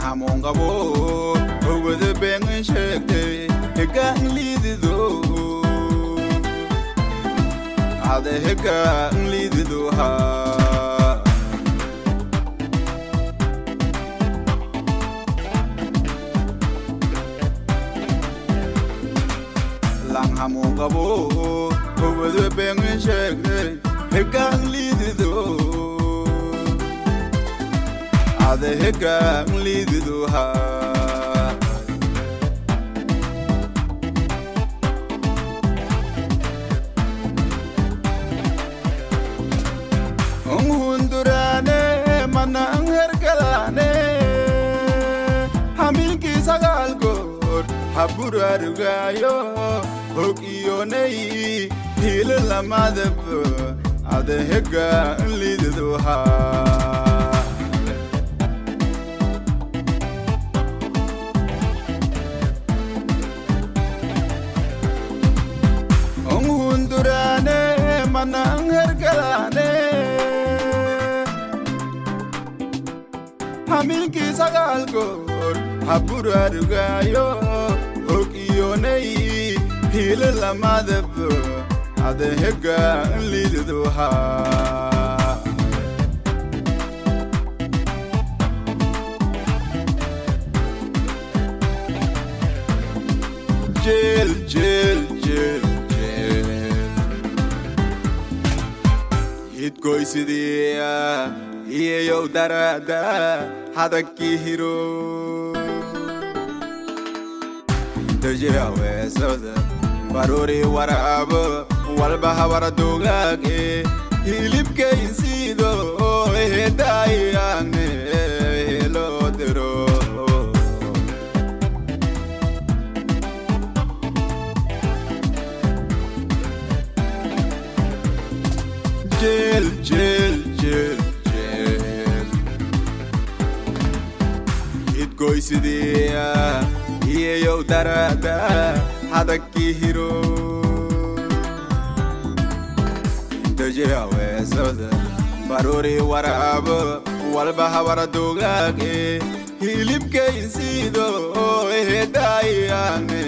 Langhamongabo, over the bang and shake day, a gang lead it though. How the heck lead it though? Langhamongabo, over the bang and shake day, a gang lead it though. The heka lead to her. Hundurane manang herkalane Hamilki sagalgor Haburarugayo Hokione Hilamadab Ade heka lead to her. Manang herkalane Hamilki sagalgor Haburarugayo Hokione Hilamadab Ade heka lead to her. Jaceyl It goes to the Elayow darada Hadaki hero The Jawa Soda Barori Waraba Walbaha Waradogake Hilipke Insido Hedayane Helodero Jaceyl It goes to the Elayow darada Hadaki hero The Jawa Soda Barori Waraba Walbaha Waradogake Hilipke Insido Hedayane